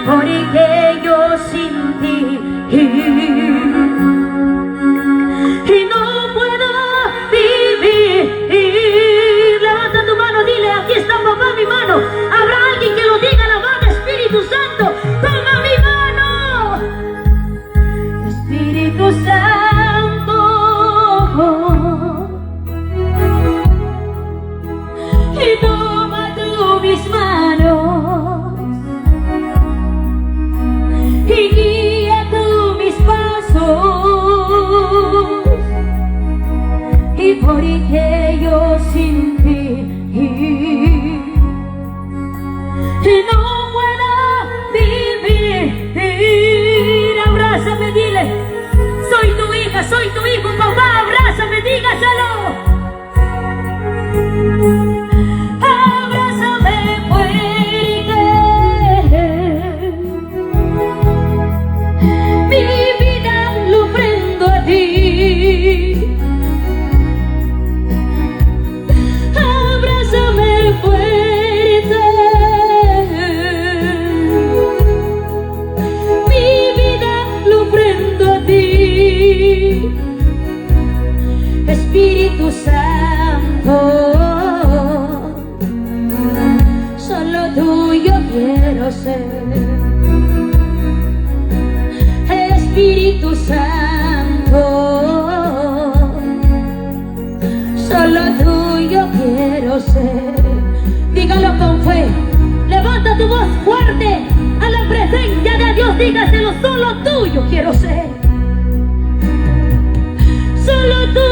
porque yo sin ti y no puedo vivir. Levanta tu mano, dile, aquí está papá, mi mano. Habrá alguien que lo diga, alabado Espíritu Santo, toma mi mano. Espíritu Santo, y toma tú mis manos y guía tú mis pasos, y porque yo sin ti no puedo vivir. Abrázame, dile, soy tu hija, soy tu hijo, papá, abrázame, dígaselo. Abrázame fuerte, mi vida lo prendo a ti. Abrázame fuerte, mi vida lo prendo a ti. Espíritu Santo, solo tuyo quiero ser. Espíritu Santo, solo tuyo quiero ser. Dígalo con fe, levanta tu voz fuerte a la presencia de Dios, dígaselo, solo tuyo quiero ser. Solo tuyo,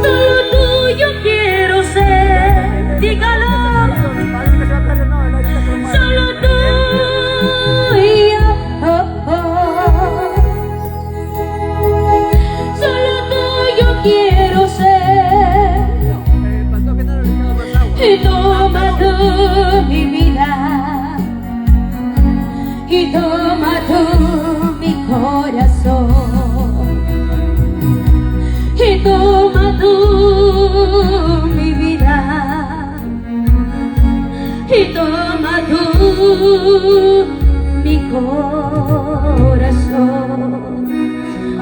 solo tuyo quiero ser. Dígalo. Solo tuyo, solo tuyo quiero ser. Y toma tú mi vida, y toma tú mi corazón, y toma tú mi vida, y toma tú mi corazón.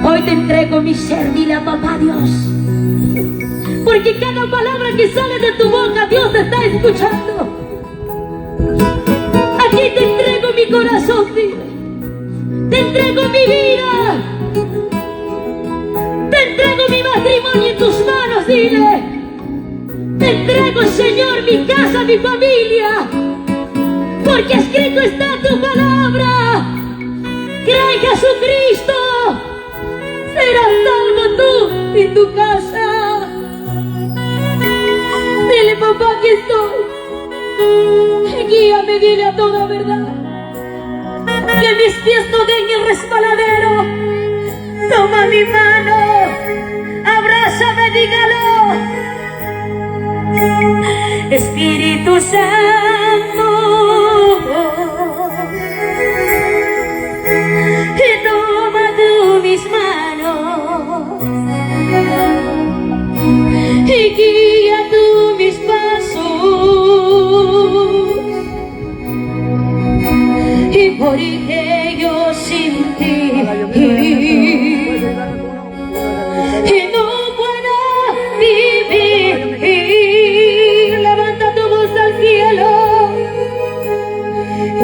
Hoy te entrego mi ser, dile a papá Dios, porque cada palabra que sale de tu boca Dios te está escuchando. Aquí te entrego mi corazón, dile. Te entrego mi vida, te entrego mi matrimonio en tus manos, dile. Te entrego, Señor, mi casa, mi familia, porque escrito está tu palabra, que en Jesucristo serás salvo tú y tu casa. Dile, papá, aquí estoy. Guíame, dile a toda verdad, que mis pies no den el resbaladero. Toma mi mano, abrázame, dígalo. Espíritu Santo, y toma tú mis manos y guía tú mis pasos, y porque yo sin ti y no puedo vivir. Levanta tu voz al cielo.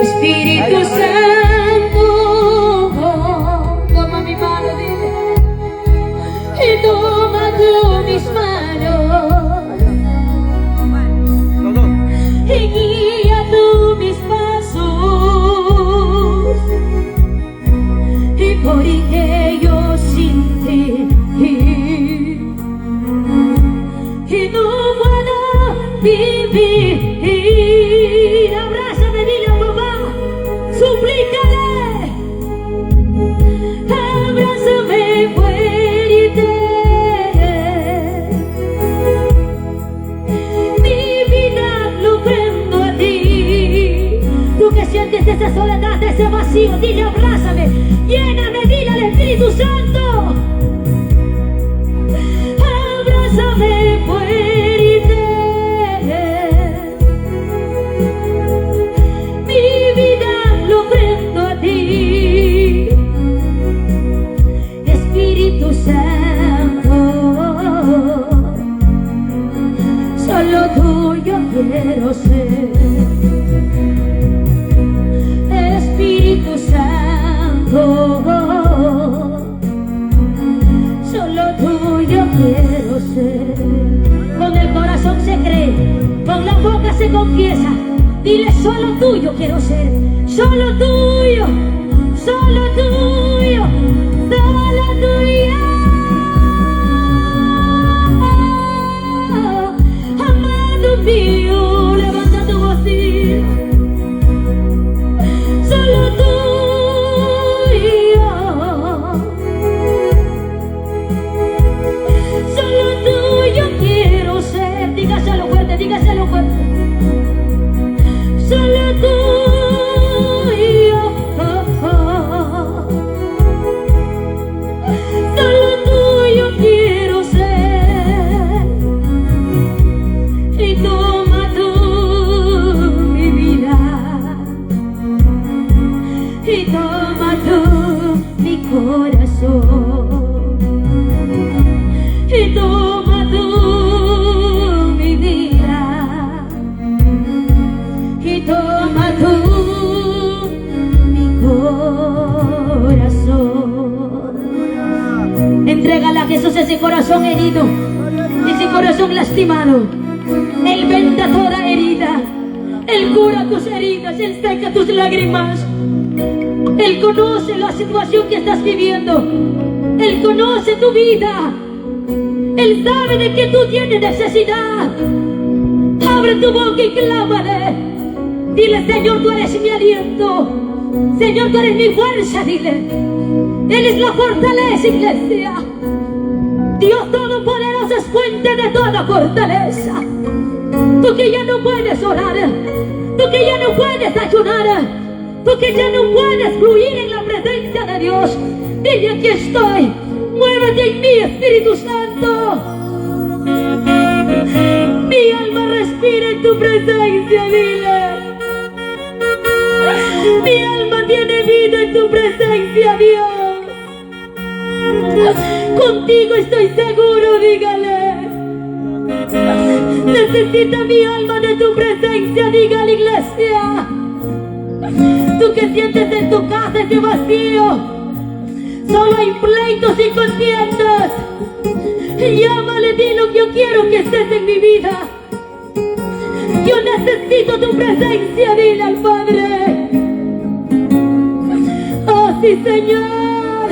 Espíritu Santo, toma mi mano, dile, y toma tú mis manos y guía tú mis pasos, y porque yo sin ti y no puedo vivir. Abrázame, dile a papá, suplícale. Abrázame fuerte, mi vida lo prendo a ti. Tú que sientes esa soledad, ese vacío, dile, abrázame, lléname, dile al Espíritu Santo. Abrázame fuerte, quiero ser. Espíritu Santo, solo tuyo quiero ser. Con el corazón se cree, con la boca se confiesa. Dile, solo tuyo quiero ser, solo tuyo, solo tuyo, solo tuyo. Amado mío, levanta tu voz y solo tuyo, solo tuyo quiero ser. Dígaselo fuerte, dígaselo fuerte. Solo tuyo, solo tuyo quiero ser. Y toma tú mi vida, y toma tú mi corazón, y toma tú mi vida, y toma tú mi corazón. Entrégala a Jesús ese corazón herido, ese corazón lastimado. Él venda toda herida, Él cura tus heridas, Él seca tus lágrimas. Él conoce la situación que estás viviendo, Él conoce tu vida, Él sabe de que tú tienes necesidad. Abre tu boca y clámale. Dile, Señor, tú eres mi aliento, Señor, tú eres mi fuerza. Dile, Él es la fortaleza, iglesia. Dios Todopoderoso es fuente de toda fortaleza. Tú que ya no puedes orar, tú que ya no puedes ayunar, tú que ya no puedes fluir en la presencia de Dios, dile, aquí estoy, muévete en mí, Espíritu Santo. Mi alma respira en tu presencia, dile. Mi alma tiene vida en tu presencia, Dios. Contigo estoy seguro, dígale. Necesita mi alma de tu presencia, dígale, iglesia. Tú que sientes en tu casa ese vacío, solo hay pleitos y contiendas. Llámale, dile, yo quiero que estés en mi vida. Yo necesito tu presencia, dile al Padre. Oh, sí, Señor.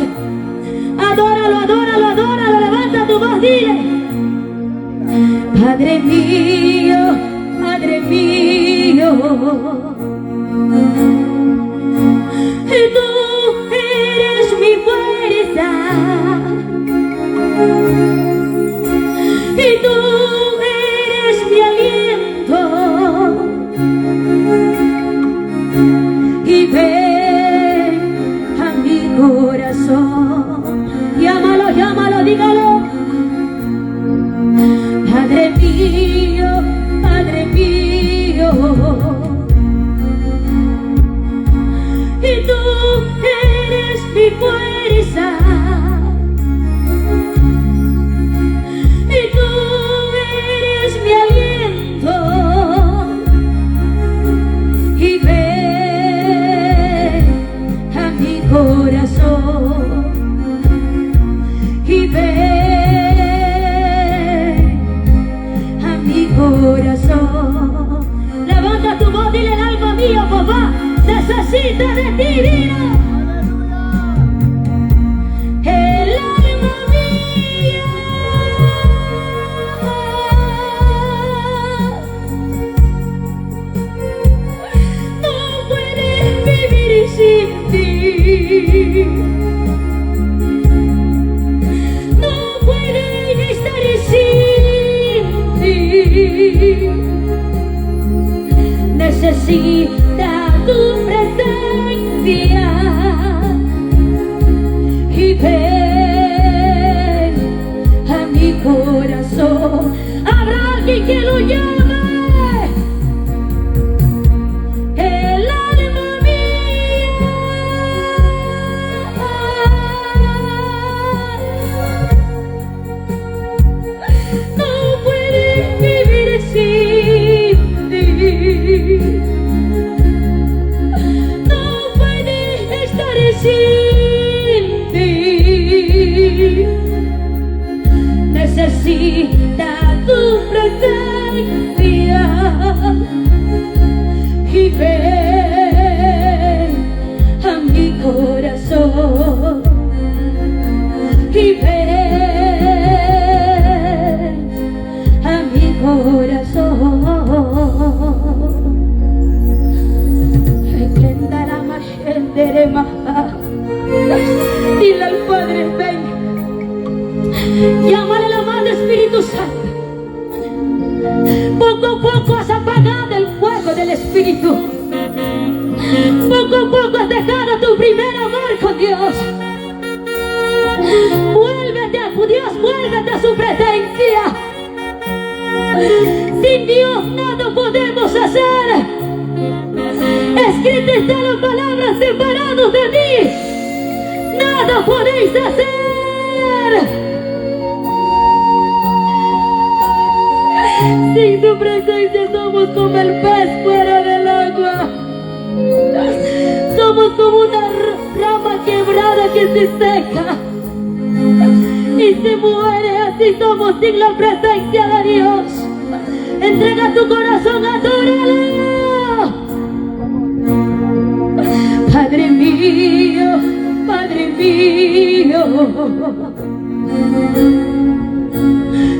Adóralo, adóralo, adóralo. Levanta tu voz, dile. Padre mío, Padre mío, tú eres mi fuerza, y tú eres mi aliento, y ven a mi corazón. Llámalo, llámalo, dígalo. Padre mío, Padre mío, y tú eres mi fuerza, y tú eres mi aliento, y ven a mi corazón, y ven corazón. Levanta tu voz, dile, el alma mía, papá, necesita de ti, dile. El alma mía no puede vivir sin ti, no puede estar sin ti. Necesita tu presencia, y ven a mi corazón. Habrá alguien que lo llame. El alma mía no puede vivir sin ti. necesita tu presencia y ven a mi corazón y ven a mi corazón. Dile al Padre, ven, llámale la mano, Espíritu Santo. Poco a poco has apagado el fuego del Espíritu. Poco a poco has dejado tu primer amor con Dios. Vuélvete a tu Dios, vuélvete a su presencia. Sin Dios nada podemos hacer. Escrita está la palabra: separados de mí, nada podéis hacer. Sin tu presencia somos como el pez fuera del agua. Somos como una rama quebrada que se seca y se muere. Así somos sin la presencia de Dios. Entrega tu corazón, adóralo. Padre mío, Padre mío,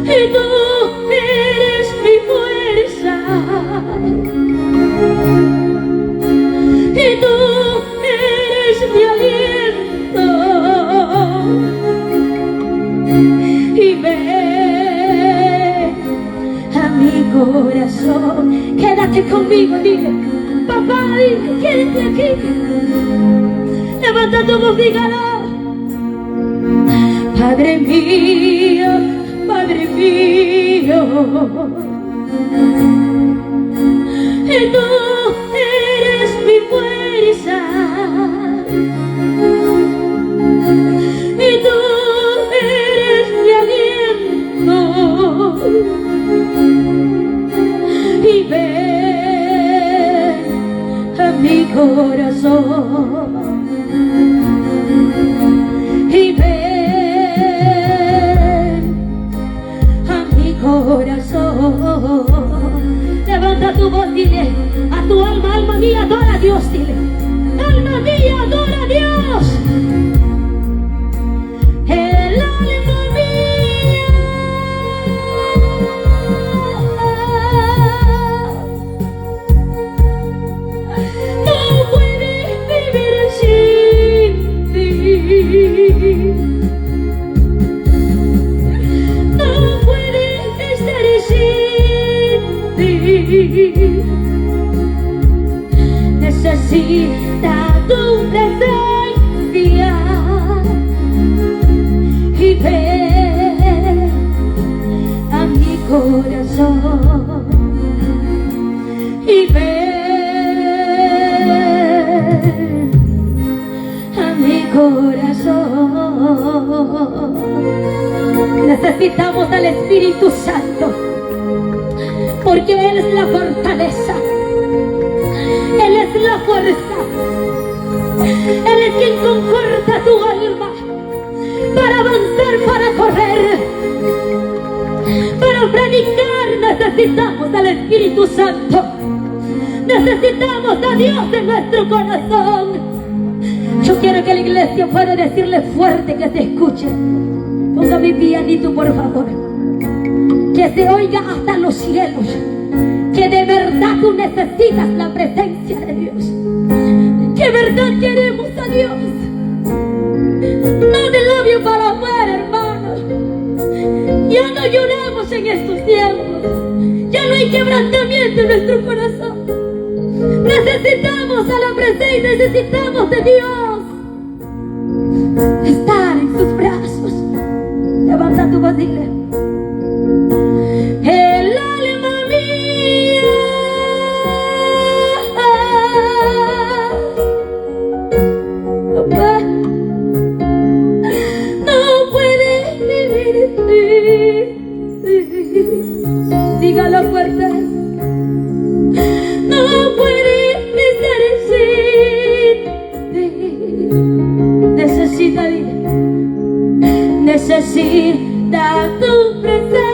y tú eres mi fuerza, y tú eres mi aliento, y ven a mi corazón. Quédate conmigo, dile. Papá, dile, quédate aquí. Levanta tu voz, dígalo. Padre mío, Padre mío, y tú eres mi fuerza, y tú eres mi aliento, y ven a mi corazón, y ven a mi corazón. Levanta tu voz, dile a tu alma: alma mía, adora a Dios. Dile: alma mía, adora a Dios. El alma mía no puede vivir sin ti. No puede estar sin ti. Necesita tu presencia y ven a mi corazón y ven a mi corazón. Necesitamos al Espíritu Santo, porque Él es la fortaleza, Él es la fuerza, Él es quien conforta tu alma para avanzar, para correr, para predicar. Necesitamos al Espíritu Santo, necesitamos a Dios en nuestro corazón. Yo quiero que la iglesia pueda decirle fuerte, que se escuche. Ponga mi pianito, por favor, que se oiga hasta los cielos, que de verdad tú necesitas la presencia de Dios, que de verdad queremos a Dios, no de labio para afuera, hermanos. Ya no lloramos en estos tiempos, ya no hay quebrantamiento en nuestro corazón. Necesitamos a la presencia, necesitamos de Dios, estar en sus brazos. Levanta tu voz, dile: el alma mía no puede vivir sin ti. Dígalo fuerte: no puede estar sin ti. Necesita tu presencia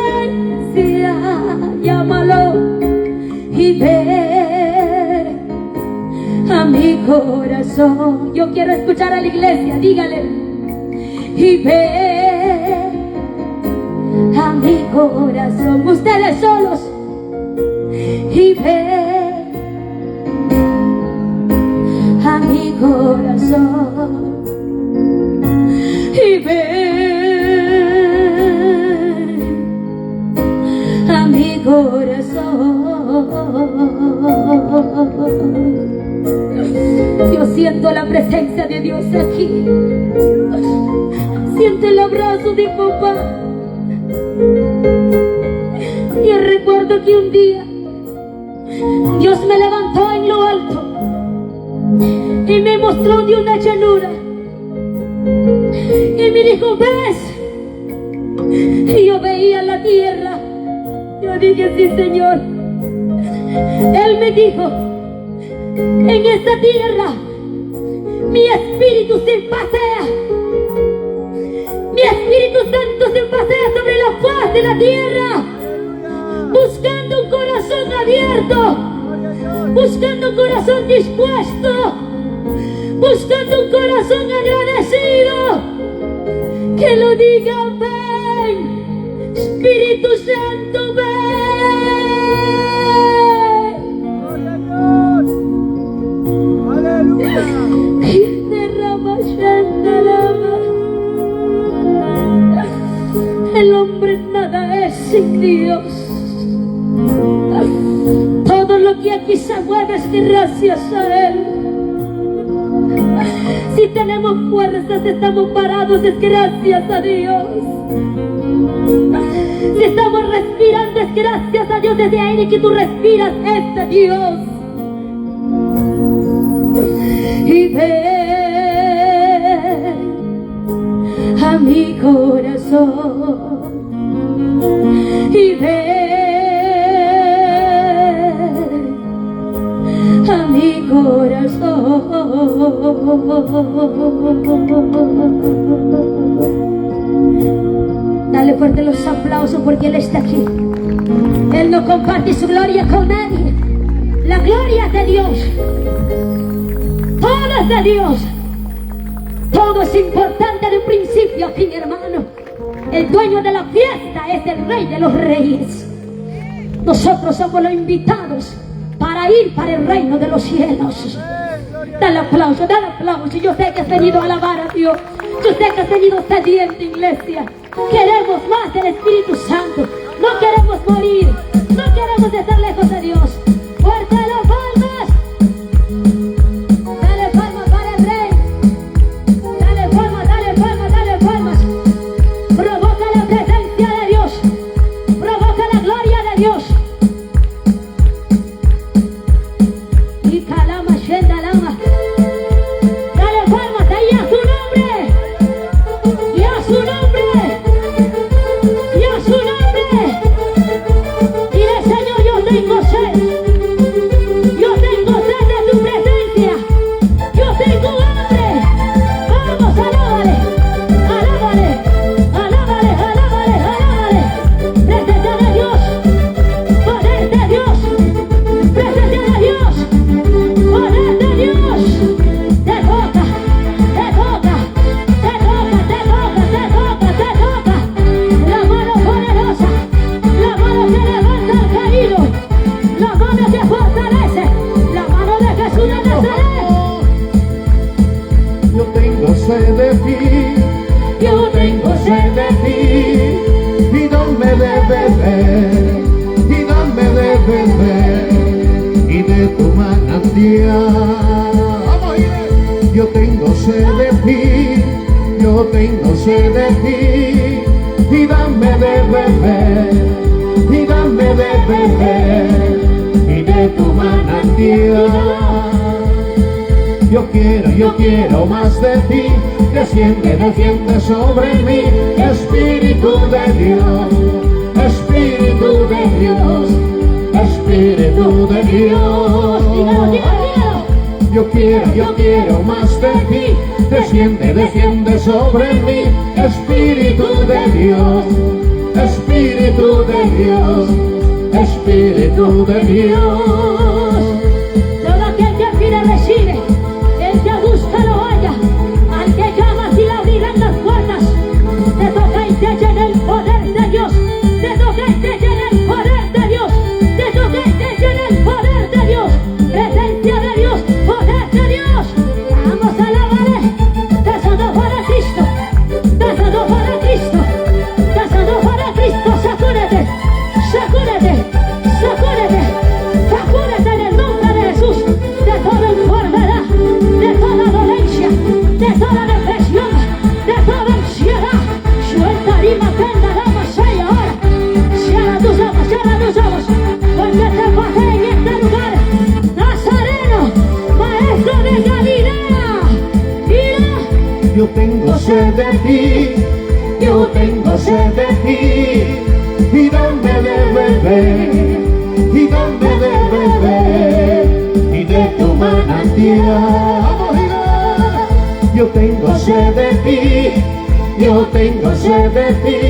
corazón. Yo quiero escuchar a la iglesia, dígale. Y ven a mi corazón, ustedes solos. Y ven a mi corazón. Y ven a mi corazón. Yo siento la presencia de Dios aquí. Siento el abrazo de papá. Y recuerdo que un día Dios me levantó en lo alto y me mostró de una llanura y me dijo, ¿ves? Y yo veía la tierra. Yo dije, sí, Señor. Él me dijo, en esta tierra mi espíritu se pasea. Mi Espíritu Santo se pasea sobre la faz de la tierra, buscando un corazón abierto, buscando un corazón dispuesto, buscando un corazón agradecido, que lo diga, ven, Espíritu Santo, ven. ¡Aleluya! Y derrama el hombre nada es sin Dios. Todo lo que aquí se mueve es gracias a Él. Si tenemos fuerzas, estamos parados, es gracias a Dios. Si estamos respirando, es gracias a Dios. Desde aire que tú respiras, es de Dios. Y ven a mi corazón. Y ven a mi corazón. Dale fuerte los aplausos porque Él está aquí. Él no comparte su gloria con nadie. La gloria es de Dios. Todo es de Dios. Todo es importante de un principio a fin, hermano. El dueño de la fiesta es el Rey de los Reyes. Nosotros somos los invitados para ir para el reino de los cielos. Dale aplauso, dale aplauso. Yo sé que has venido a alabar a Dios. Yo sé que has venido sediento, iglesia. Queremos más del Espíritu Santo. No queremos morir. No queremos estar lejos de Dios. Fuerte las palmas. Dale palmas para el Rey. Dale palmas, dale palmas, dale palmas. Provoca la presencia de Dios. Provoca la gloria de Dios. Y calama, shenda lama. Dale palmas ahí a su nombre. Y a su nombre. Y a su nombre. Dile, Señor, yo tengo sed. Yo tengo sed de tu presencia. Yo tengo hambre. Vamos, alábale. Alábale. Alábale, alábale, alábale. Presencia de Dios. Poder de Dios. Presencia de Dios. Poder de Dios. Te toca. Te toca. Te toca, te toca, te toca, te toca. La mano poderosa. La mano que levanta al caído. La mano que fortalece. La mano de Jesús de Nazaret. Yo tengo sed de ti, Yo tengo sed de ti, y dame de beber, y dame de beber, y de tu manantial. Vamos, Irene. Yo tengo sed de ti, yo tengo sed de ti, y dame de beber, y dame de beber, y de tu manantial. Yo quiero más de ti, desciende, desciende sobre mí, Espíritu de Dios, Espíritu de Dios, Espíritu de Dios. Dígalo, dígalo, dígalo. Yo quiero más de ti, desciende, desciende sobre mí, Espíritu de Dios, Espíritu de Dios, Espíritu de Dios. Todo aquel que pide recibe. yo tengo sed de ti, yo tengo sed de ti, y dame de beber, y dame de beber, y de tu manantial. Yo tengo sed de ti, yo tengo sed de ti,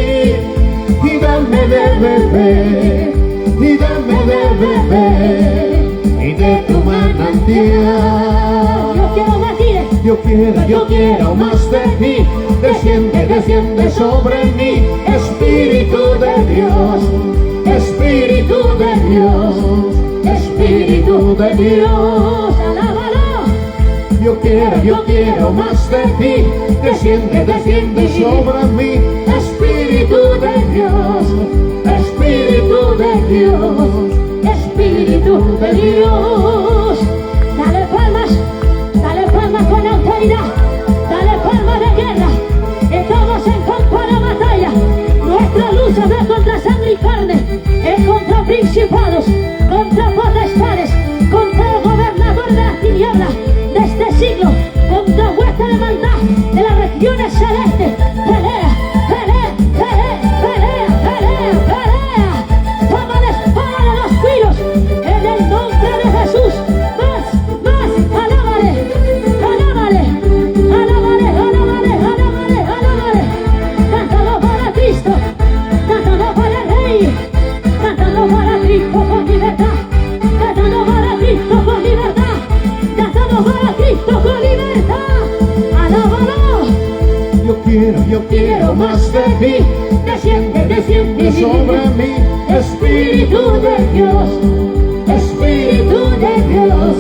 y dame de beber, y dame de beber, y de tu manantial. Yo quiero decir, Yo quiero más de ti, desciende, desciende sobre mí, Espíritu de Dios, Espíritu de Dios, Espíritu de Dios. alábalo. Yo quiero más de ti, desciende, desciende sobre mí, Espíritu de Dios, Espíritu de Dios, Espíritu de Dios. Dale palmas con autoridad, dale palmas de guerra. Estamos en campo de batalla. Nuestra lucha no es contra sangre y carne, es contra principados, contra potestades, contra el gobernador de las tinieblas de este siglo, contra vuestra hermandad de las regiones celestes. Pelea, pelea, pelea, pelea, pelea, pelea. Toma la espada de los filos en el nombre de Jesús. Más, alábale, alábale, alábale, alábale, alábale, alábale. Cántalo para Cristo, cántalo para el Rey, cántalo para Cristo con libertad, cántalo para Cristo con libertad, cántalo para Cristo con libertad. Alábalo. Yo quiero más de ti, Desciende, desciende sobre mí, Espíritu de Dios, Espíritu de Dios,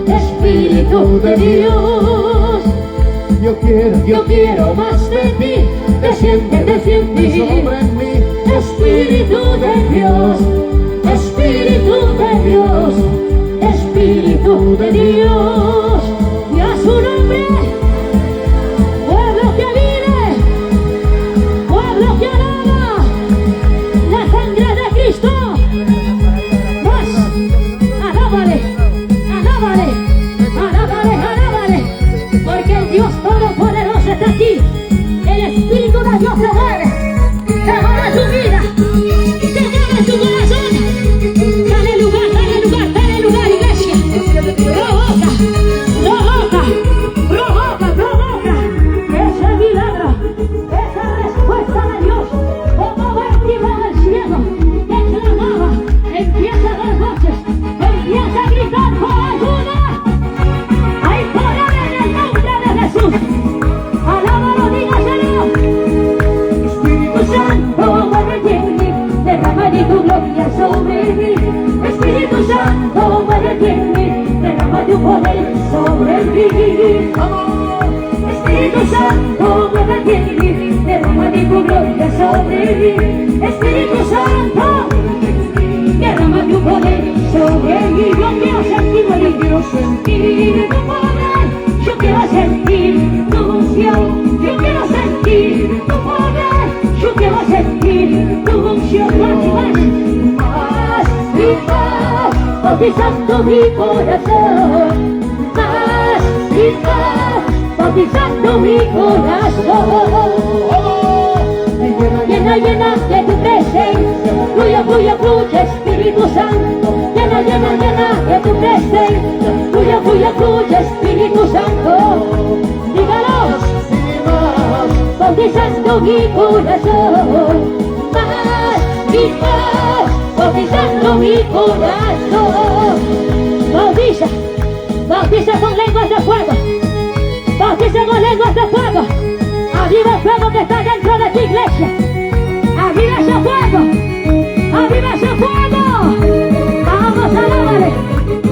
Espíritu de Dios. Yo quiero más de ti, Desciende, desciende sobre mí, Espíritu de Dios, Espíritu de Dios, Espíritu de Dios. Y a su nombre, pueblo que vive, pueblo que alaba la sangre de Cristo. Más, alábale, alábale, alábale, alábale, porque el Dios Todopoderoso está aquí. El Espíritu de Dios se mueve tu vida, se mueve tu corazón. Dale lugar, iglesia. Provoca ese milagro, esa respuesta de Dios, como vértigo del cielo, que clamaba, empieza a dar voces, empieza a gritar por alguna. Hay poder en el nombre de Jesús. Alábalo, dígaselo. Espíritu Santo, muévete en mí, derrama de tu gloria sobre mí. Espíritu Santo, muévete en mí, derrama tu poder sobre mí. Espíritu Santo, muévete en mí, derrama de tu gloria sobre mí. Espíritu Santo, derrama tu poder sobre mí. Yo quiero sentir tu poder, yo quiero sentir tu unción, yo quiero sentir tu poder, yo quiero sentir tu unción. Más y más, bautizando mi corazón. Más y más, bautizando mi corazón. Llena de tu presencia, fluye, Espíritu Santo. Llena de tu presencia, fluye, Espíritu Santo. Dígalo, bautizando mi corazón. Más y más, bautizando mi corazón. Bautiza con lenguas de fuego, bautiza con lenguas de fuego. Aviva el fuego que está dentro de tu iglesia. Aviva ese fuego, aviva ese fuego. Vamos, alábale,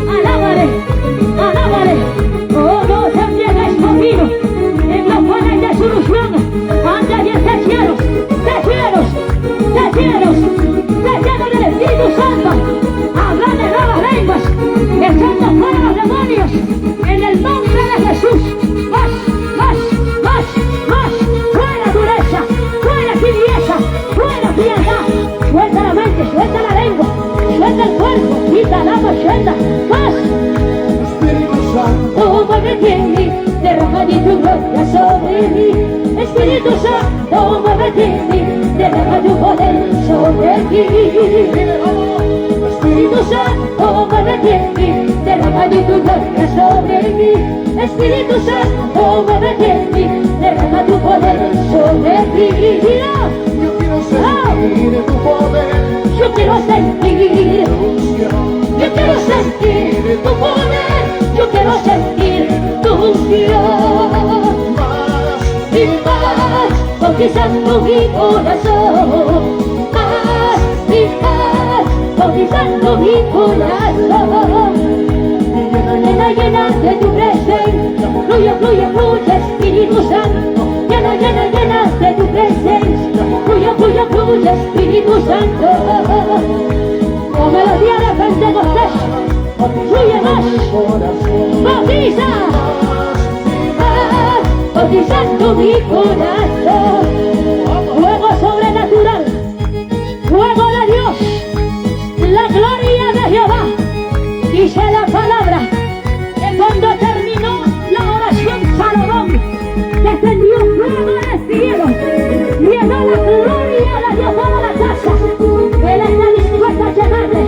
alábale, alábale. Oh, no se empieza conmigo, en los poderes de su unción. Anda y de cielos, del Espíritu Santo. Habla de nuevas lenguas, echando fuera los demonios, en el nombre de Jesús. Más, fuera dureza, fuera tibieza, fuera frialdad. Suelta la mente, suelta la lengua, suelta el cuerpo, quita la mochenda. Más, Espíritu Santo, oh, muévete en mí, derrama di tu gloria sobre mí. Espíritu Santo, muévete en mí, derrama tu poder sobre mí. Espíritu Santo, muévete en mí, derrama tu gloria sobre mí. Espíritu Santo, muévete en mí, derrama tu poder sobre mí. Yo quiero sentir tu poder, Yo quiero sentir, tu unción. yo quiero sentir tu poder, yo quiero sentir tu unción. Más Y más, bautizando mi corazón. Más y más, bautizando mi corazón. Llena, llena de tu presencia, fluye, fluye, fluye, Espíritu Santo. Llena, llena, llena de tu presencia, fluye, fluye, fluye, Espíritu Santo. Como melodía de Pentecostés, fluye más, bautiza, más, bautizando mi corazón. Fuego sobrenatural, fuego de Dios, la gloria de Jehová. Dice la palabra que cuando terminó la oración Salomón, descendió fuego del cielo, llenó la gloria de Dios toda la casa. Él está dispuesto a llenarle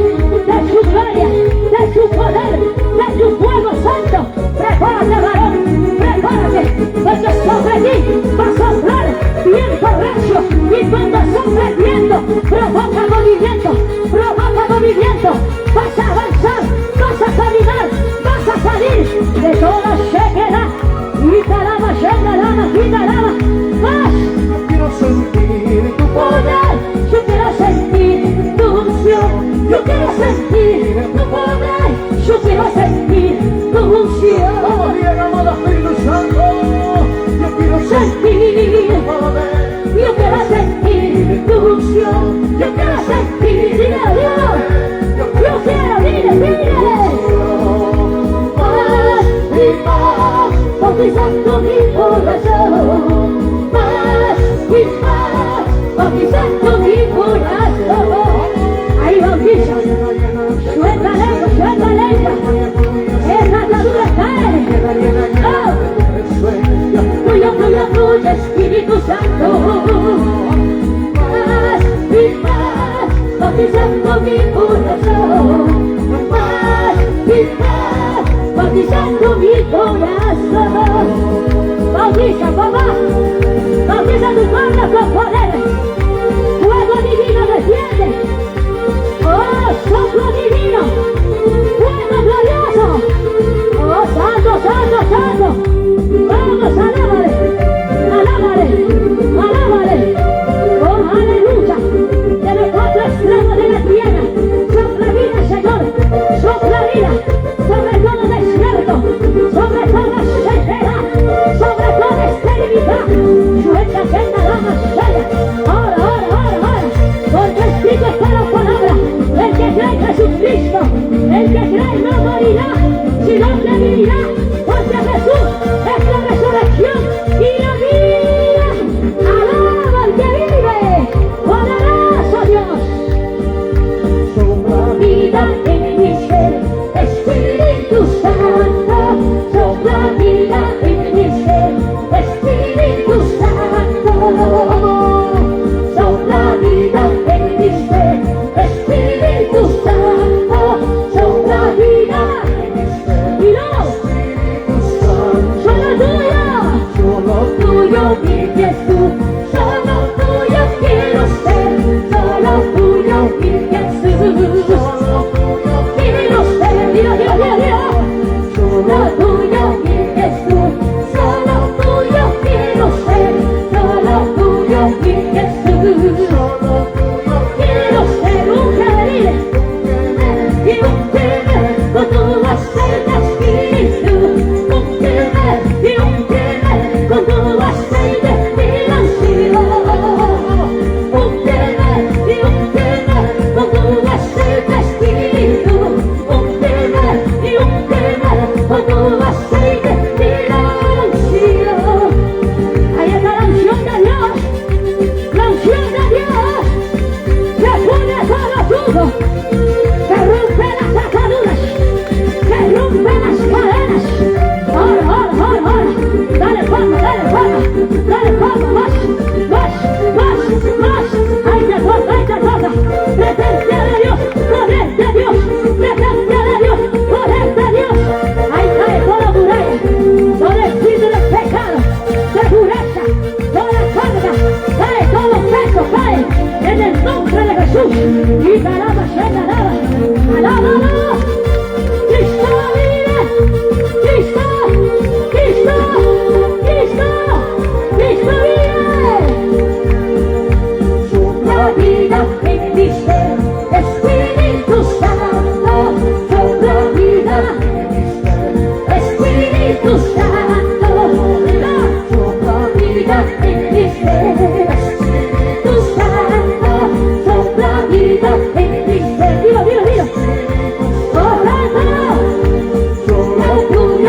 de su gloria, de su poder, de su fuego santo. Prepárate, varón, prepárate, porque sobre ti va a soplar viento recio, y cuando sople el viento, provoca movimiento, vas a avanzar, vas a caminar, vas a salir de toda sequedad. Y caramba, más, Yo quiero sentir tu poder, yo quiero sentir tu unción, yo quiero sentir tu poder, yo quiero sentir tu unción. María, amada Espíritu Santo. Yo quiero sentir tu poder, Yo quiero sentir tu unción, yo quiero sentir, dile a Dios, yo quiero, dile. Más y más, bautizando mi corazón. Más y más, bautizando mi corazón. Ahí bautiza, suelta lengua, esa atadura cae. Oh. Fluye, fluye, fluye, Espíritu Santo. Más y más, bautizando mi corazón. Más y más, bautizando mi corazón. Bautiza, papá, bautiza tu pueblo con poder. Fuego divino desciende. Oh, soplo divino, fuego glorioso. Oh, santo, santo, santo. Vamos, alábale, alábale, alábale. Oh, aleluya. De los cuatro extremos de la tierra, sopla vida, Señor. Sopla vida sobre todo desierto, sobre toda sequedad, sobre toda esterilidad. Suelta que nada más sea. Ahora, porque escrito está la palabra. El que cree en Jesucristo, el que cree no morirá, sino que vivirá. Porque Jesús es la resurrección y la vida. Alaba al que vive, poderoso Dios. Sopla vida en mi ser, Espíritu Santo. Sopla vida en mi ser, Espíritu Santo. Sopla vida en mi ser, Espíritu Santo. Sopla vida en mi ser. Y no, solo tuyo mi Jesús, solo tuyo quiero ser, solo tuyo mi Jesús, quiero ser, Dios, solo tuyo mi Jesús.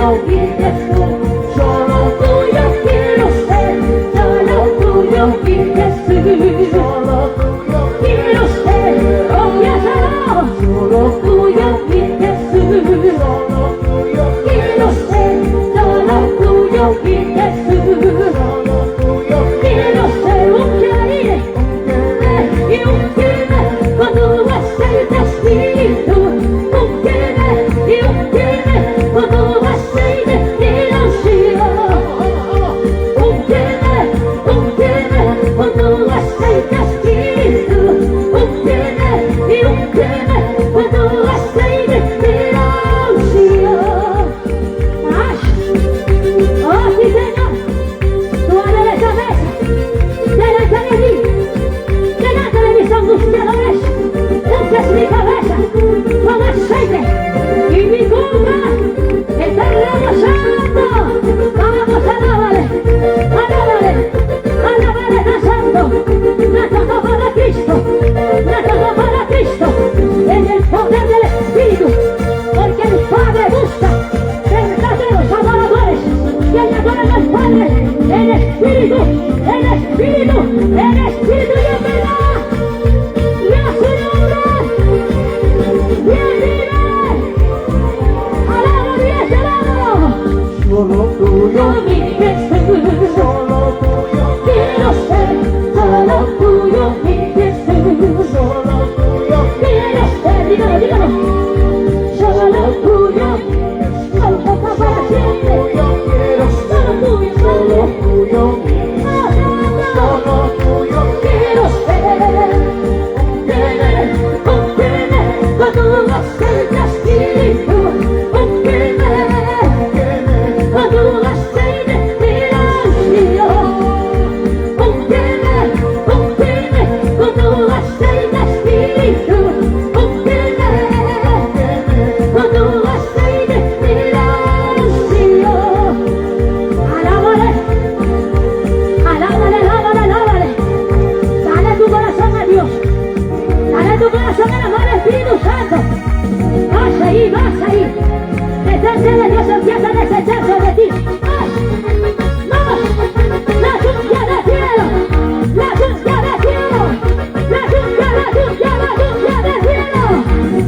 tuyo, mi Jesús. Solo tuyo quiero ser, solo tuyo, mi Jesús. Solo tuyo Quiero ser, confiésalo, solo tuyo, mi Jesús. Solo tuyo Quiero ser, solo tuyo, mi Jesús. Solo tuyo Quiero ser un querer y un querer con tu aceite espíritu. Un querer y un querer con tu aceite y la unción. Un querer con tu aceite espíritu. Un querer y un querer con tu aceite y la unción. ¡Ay! ¡Oh, sí, Señor! Tú abres esa mesa, delante de mí, delante de mis angustiadores, unges mi cabeza con aceite y mi copa está rebosando. Vamos, alábale, alábale, alábale tan santo. La toco para Cristo, la toco para Cristo, en el poder del Espíritu, porque el Padre busca verdaderos adoradores que le adoren al Padre en espíritu, en espíritu, en espíritu y en verdad. Y a su nombre, bien vive. Alabo y es alabo. Solo tuyo Yo mi Jesús, Solo tuyo quiero ser solo tuyo, mi Jesús. Solo tuyo Quiero ser, dígalo, dígalo. Solo tuyo, solo para siempre. Yo quiero Solo tuyo, Solo solo tuyo Solo tuyo quiero ser un querer con tu aceite espíritu, un querer con tu aceite y la unción, un querer con tu aceite espíritu, un querer con tu aceite y la unción. Alábale, alábale, alábale, alábale. Dale tu corazón a Dios. Dale tu corazón a la mano del Espíritu Santo. Vas ahí, vas ahí. Deshace de Dios empieza a desecharse de ti. Vas, vas. La lluvia del cielo. La lluvia del cielo. La lluvia, la lluvia, la lluvia del cielo.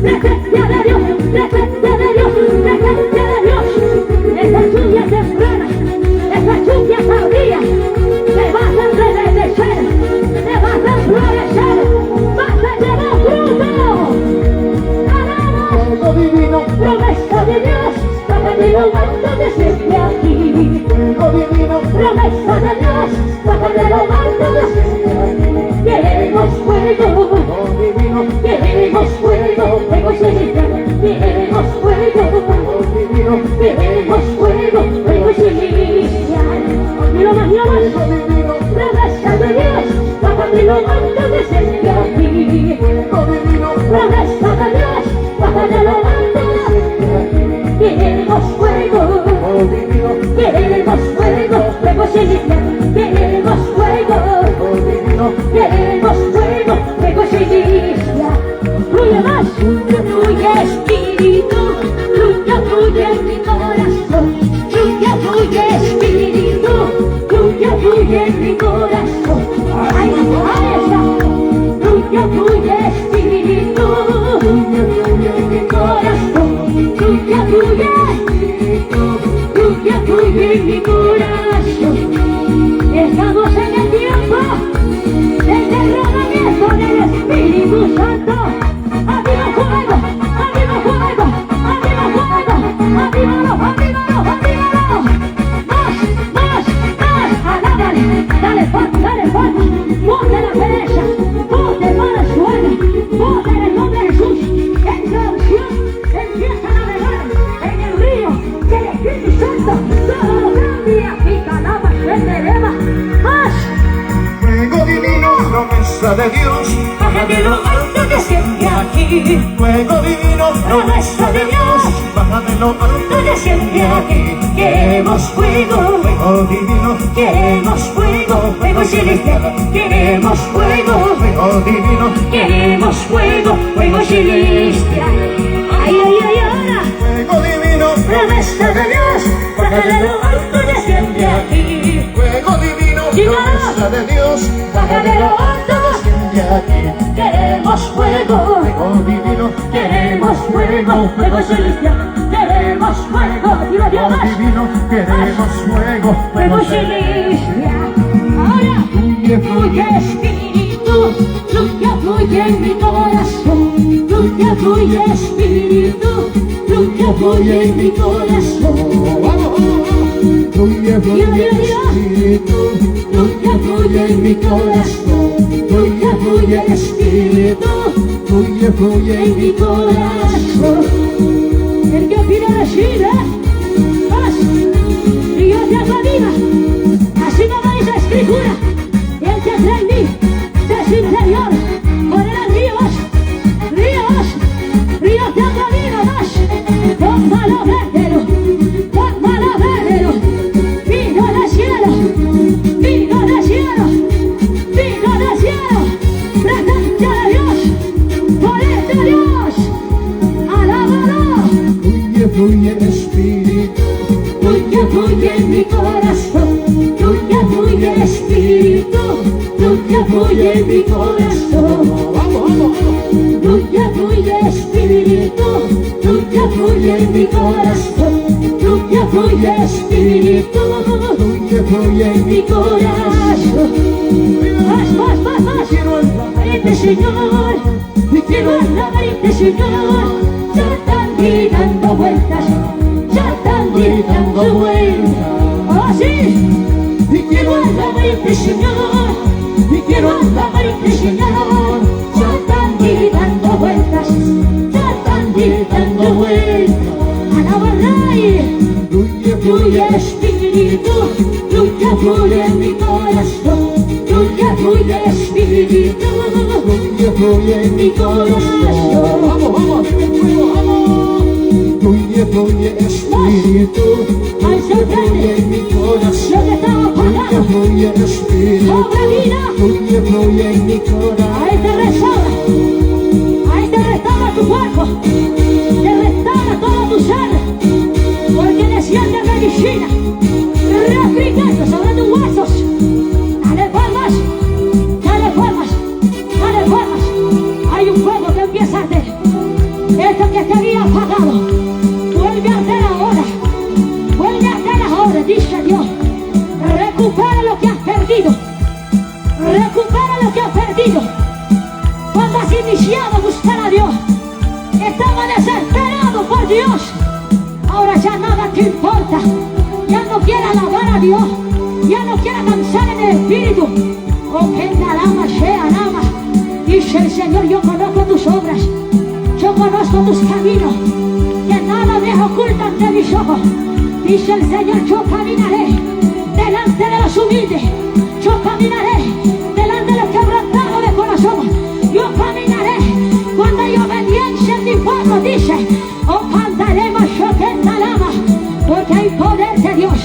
Presencia de Dios, presencia de Dios, presencia de Dios. Esa lluvia temprana, esa lluvia tardía. Te vas a reverdecer, te vas a florecer, vas a llevar fruto. ¡Alabamos! Fuego divino Promesa de Dios, para que lo alto de siempre aquí. Fuego divino Promesa de Dios, para que lo alto de siempre aquí. Queremos fuego, Fuego divino queremos fuego, fuego celestial. Queremos fuego, Fuego divino queremos fuego, fuego celestial. Mira más, mira más. Fuego divino Promesa de Dios, para que lo alto de siempre aquí. Fuego divino Promesa de Dios, para que lo alto de siempre aquí. Queremos fuego, Fuego divino queremos fuego, fuego celestial. Queremos fuego, Fuego divino queremos fuego, fuego celestial. Fluye más, fluye espíritu, fluye en mi corazón. Fluye espíritu, fluye en mi corazón. Ay, ahí está. Fluye espíritu, fluye en mi corazón. Fluye en mi corazón. Estamos en el tiempo del derramamiento del Espíritu Santo. ¡Aviva fuego! ¡Aviva fuego! ¡Aviva fuego! ¡Avívalo! ¡Avívalo! ¡Avívalo! ¡Más! ¡Más! ¡Más! ¡Alábale! ¡Dale fuerte! ¡Dale fuerte! ¡Ponte la pereza! ¡Ponte para el suelo! ¡Ponte en el nombre de Jesús! ¡Esa unción empieza a navegar en el río del Espíritu Santo! ¡Todo lo cambia! ¡Y calama se eleva! ¡Más! Fuego divino Promesa de Dios Baja de lo alto que siempre aquí. Fuego divino Promesa de Dios, Baja de lo alto que siempre aquí. Queremos fuego, Fuego divino queremos fuego, fuego celestial. Queremos fuego, Fuego divino queremos fuego, fuego celestial. Ay, ay, ay, ahora. Fuego divino promesa de Dios, baja de lo alto y desciende aquí. Fuego divino, promesa de Dios, Baja de lo alto, desciende aquí. queremos fuego, Fuego divino, queremos fuego, fuego celestial, queremos fuego, dilo Dios, fuego divino, queremos fuego, fuego celestial. Ahora, fluye espíritu, fluye en mi corazón, fluye espíritu, fluye en mi corazón. fluye, fluye espíritu, Fluye en mi corazón, fluye espíritu, fluye en mi corazón. El que pide recibe, más ríos de agua viva, así como dice la escritura. El que cree en mí, de su interior correrán ríos de agua viva, más. Tómalo, véndelo, vino del cielo, vino del cielo, presente de Dios, poder de Dios, alábalo. fluye espíritu, Fluye en mi corazón, fluye espíritu, fluye en mi corazón. Fluye espíritu, fluye en mi corazón, fluye espíritu, fluye en mi corazón. Más, quiero alabarme, Señor, quiero alabarme, Señor. Ya están dando vueltas, ya están dando vueltas. Oh, sí, quiero alabarme, Señor, quiero alabarme, Señor. Ya están dando vueltas, ya están dando vueltas. Alaba al Rey. Fluye espíritu, fluye en mi corazón, fluye espíritu, fluye en mi corazón. vamos, fluye espíritu, Ay, se fluye en mi corazón, yo te estaba pagando, fluye espíritu, sobre vida, fluye en mi corazón. ahí te restaura tu cuerpo, te restaura todo tu ser, porque desciende medicina, refrigerio sobre tus huesos. Dale palmas, dale palmas, dale palmas. Hay un fuego que empieza a arder. Esto que te había apagado, vuelve a arder ahora, vuelve a arder ahora, dice Dios. Recupera lo que has perdido, recupera lo que has perdido. Cuando has iniciado a buscar a Dios, estaba desesperado por Dios. Ahora ya nada te importa, ya no quieres alabar a Dios, ya no quieres danzar en el espíritu. Oh, que nada sea nada. Dice el Señor, yo conozco tus obras, yo conozco tus caminos, que nada me oculta ante mis ojos. Dice el Señor, yo caminaré delante de los humildes, yo caminaré delante de los quebrantados de corazón, yo caminaré cuando hay obediencia en mi pueblo. Dice, oh, cantaremos yo que lama, porque hay poder de Dios,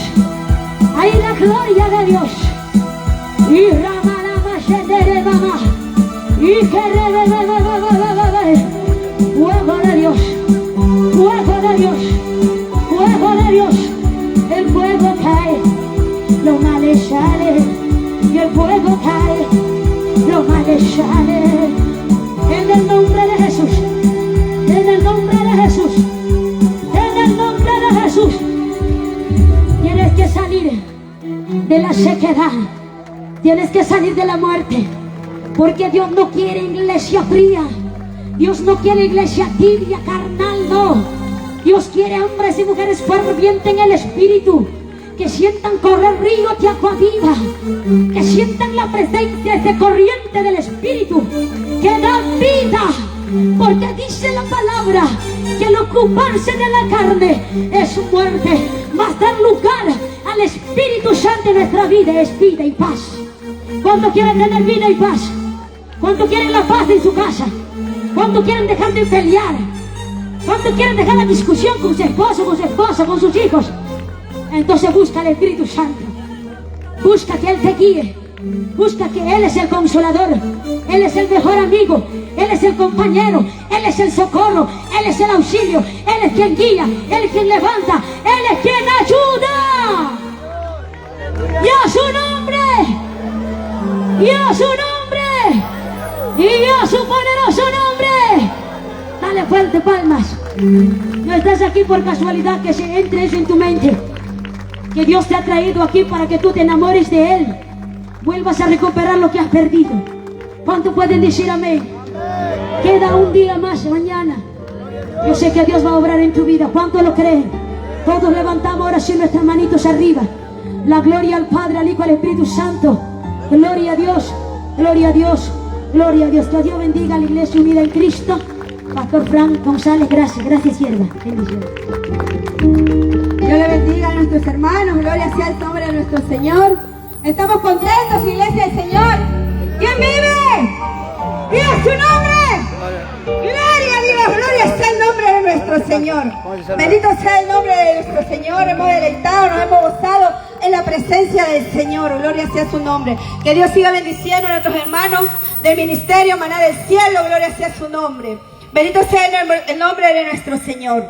hay la gloria de Dios. Y ramalama shendere mama, y que fuego de Dios, fuego de Dios, fuego de Dios. El fuego cae, lo malo sale, y el fuego cae, lo malo sale. En el nombre de Jesús, en el nombre de Jesús, en el nombre de Jesús. Tienes que salir de la sequedad, tienes que salir de la muerte, porque Dios no quiere iglesia fría, Dios no quiere iglesia tibia, carnal, no. Dios quiere hombres y mujeres fervientes en el espíritu, que sientan correr ríos de agua viva, que sientan la presencia, ese corriente del espíritu que da vida, porque dice la palabra que el ocuparse de la carne es muerte, mas dar lugar al Espíritu Santo en nuestra vida es vida y paz. ¿Cuántos quieren tener vida y paz? ¿Cuántos quieren la paz en su casa? ¿Cuántos quieren dejar de pelear? ¿Cuántos quieren dejar la discusión con su esposo, con su esposa, con sus hijos? Entonces busca al Espíritu Santo, busca que Él te guíe, Busca que Él es el consolador, Él es el mejor amigo, Él es el compañero, Él es el socorro, Él es el auxilio, Él es quien guía, Él es quien levanta, Él es quien ayuda. ¡Y a su nombre! ¡Y a su nombre! ¡Y a su poderoso nombre! Dale fuerte palmas. No estás aquí por casualidad, que se entre eso en tu mente. Que Dios te ha traído aquí para que tú te enamores de Él. Vuelvas a recuperar lo que has perdido. ¿Cuánto pueden decir amén? Queda un día más mañana. Yo sé que Dios va a obrar en tu vida. ¿Cuánto lo creen? Todos levantamos ahora sí nuestras manitos arriba. La gloria al Padre, al Hijo, al Espíritu Santo. Gloria a Dios, gloria a Dios, gloria a Dios. Que Dios bendiga a la Iglesia Unida en Cristo. Pastor Frank González, gracias sierva. Bendiciones. Dios le bendiga a nuestros hermanos, gloria sea el nombre de nuestro Señor. Estamos contentos, Iglesia del Señor. ¿Quién vive? ¡Y a su nombre! ¡Gloria a Dios! ¡Gloria sea el nombre de nuestro Señor! Bendito sea el nombre de nuestro Señor. Hemos deleitado, nos hemos gozado en la presencia del Señor. Gloria sea su nombre. Que Dios siga bendiciendo a nuestros hermanos del ministerio Maná del Cielo. Gloria sea su nombre. Bendito sea el nombre de nuestro Señor.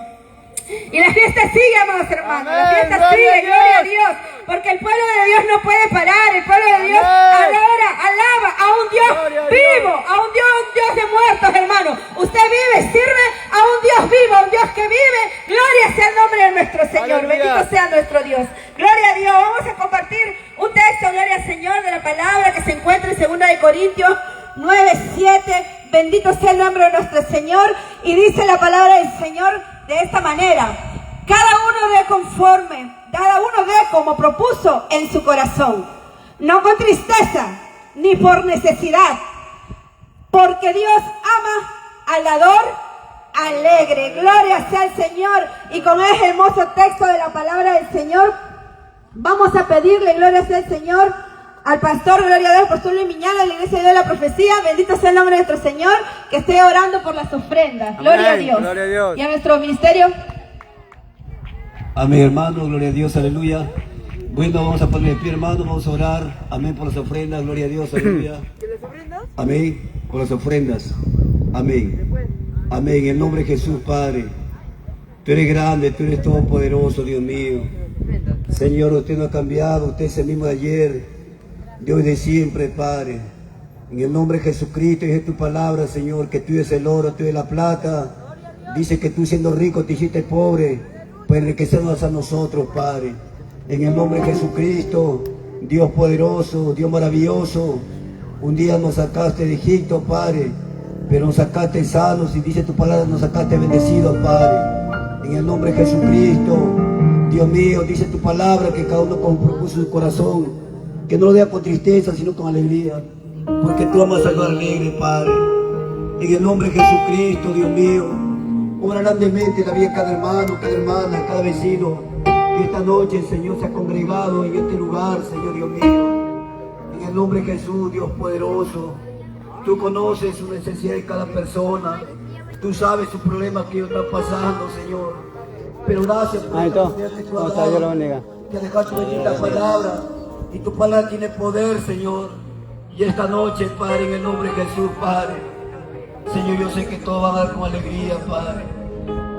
Y la fiesta sigue, amados hermanos. Amén. La fiesta sigue, gloria a Dios. Porque el pueblo de Dios no puede parar. El pueblo de Dios adora, alaba a un Dios vivo, a un Dios de muertos, hermanos. Usted vive, sirve a un Dios vivo, a un Dios que vive. Gloria sea el nombre de nuestro Señor. Aleluya. Bendito sea nuestro Dios. Gloria a Dios. Vamos a compartir un texto, gloria al Señor, de la palabra que se encuentra en 2 de Corintios 9:7. Bendito sea el nombre de nuestro Señor. Y dice la palabra del Señor de esta manera: cada uno dé conforme, cada uno dé como propuso en su corazón, no con tristeza ni por necesidad, porque Dios ama al dador alegre. Gloria sea al Señor. Y con ese hermoso texto de la palabra del Señor, vamos a pedirle, gloria sea al Señor, al pastor, gloria a Dios, pastor Luis Miñana, de la Iglesia de la Profecía. Bendito sea el nombre de nuestro Señor, que esté orando por las ofrendas. Gloria a Dios. Gloria a Dios. Y a nuestro ministerio. Amén, hermano, gloria a Dios, aleluya. Bueno, vamos a poner de pie, hermano, vamos a orar. Amén, por las ofrendas, gloria a Dios, aleluya. Amén, por las ofrendas. Amén. Amén, en el nombre de Jesús, Padre. Tú eres grande, tú eres todopoderoso, Dios mío. Señor, usted no ha cambiado, usted es el mismo de ayer, de hoy, de siempre, Padre. En el nombre de Jesucristo, y es tu palabra, Señor, que tú eres el oro, tú eres la plata. Dice que tú, siendo rico, te hiciste pobre, para enriquecernos a nosotros, Padre. En el nombre de Jesucristo, Dios poderoso, Dios maravilloso. Un día nos sacaste de Egipto, Padre, pero nos sacaste sanos, y dice tu palabra, nos sacaste bendecidos, Padre. En el nombre de Jesucristo, Dios mío, dice tu palabra que cada uno propuso su corazón, que no lo vea con tristeza, sino con alegría, porque tú amas a Dios alegre, Padre. En el nombre de Jesucristo, Dios mío, obra grandemente la vida de cada hermano, cada hermana, cada vecino, que esta noche el Señor se ha congregado en este lugar, Señor Dios mío. En el nombre de Jesús, Dios poderoso, tú conoces su necesidad de cada persona, tú sabes sus problemas que ellos están pasando, Señor. Pero gracias por la oportunidad que tú has dado, que has dejado tu bendita palabra. Y tu palabra tiene poder, Señor. Y esta noche, Padre, en el nombre de Jesús, Padre, Señor, yo sé que todo va a dar con alegría, Padre.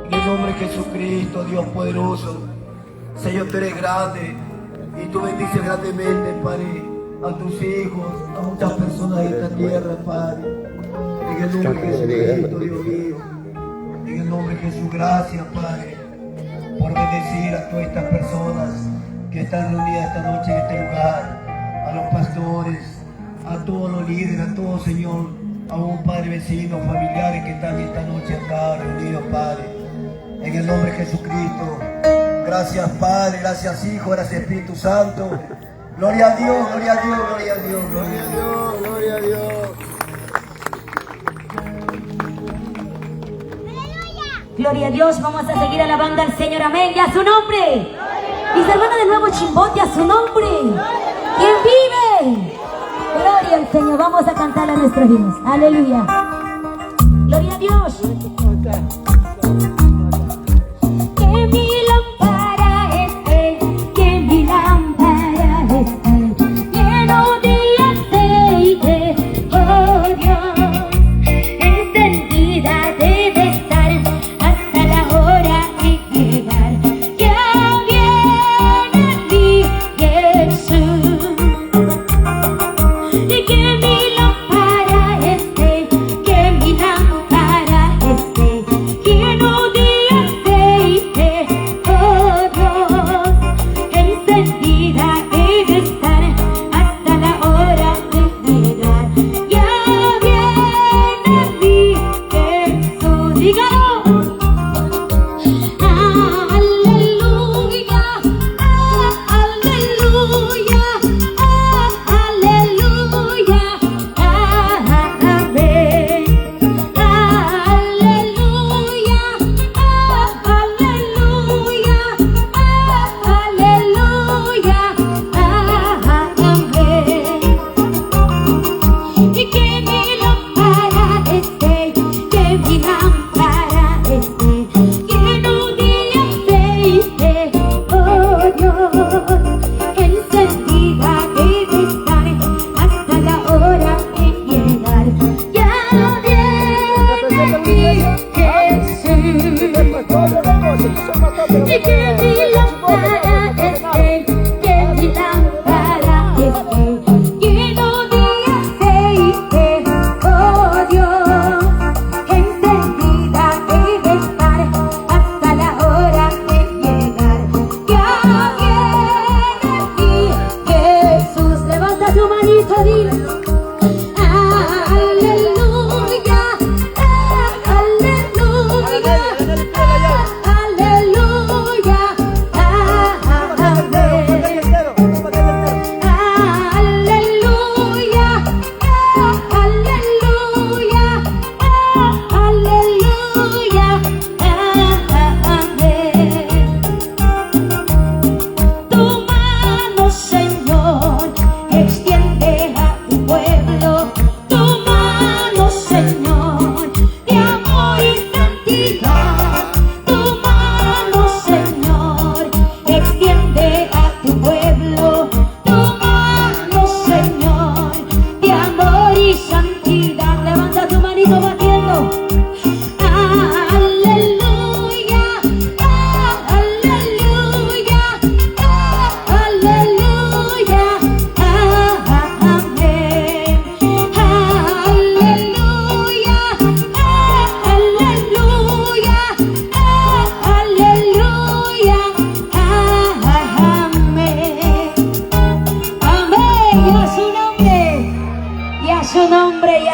En el nombre de Jesucristo, Dios poderoso. Señor, tú eres grande y tú bendices grandemente, Padre, a tus hijos, a muchas personas de esta tierra, Padre. En el nombre de Jesucristo, Dios mío. En el nombre de Jesús, gracias, Padre, por bendecir a todas estas personas que están reunidas esta noche en este lugar, a los pastores, a todos los líderes, a todos, Señor, a un Padre, vecinos, familiares que están esta noche acá reunidos, Padre, en el nombre de Jesucristo. Gracias, Padre, gracias, Hijo, gracias, Espíritu Santo. Gloria a Dios, gloria a Dios, gloria a Dios, gloria a Dios, gloria a Dios. Gloria a Dios, vamos a seguir alabando al Señor, amén, y a su nombre. Mis hermanos, de nuevo Chimbote, a su nombre. ¿Quién vive? Gloria al Señor, vamos a cantar a nuestro Dios, aleluya. Gloria a Dios. Que mi lámpara es Él, que mi lámpara es Él, lleno de dile. Aleluya, aleluya, aleluya,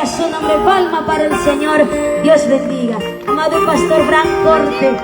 su nombre, palma para el Señor. Dios bendiga. Amado Pastor Frank Corte.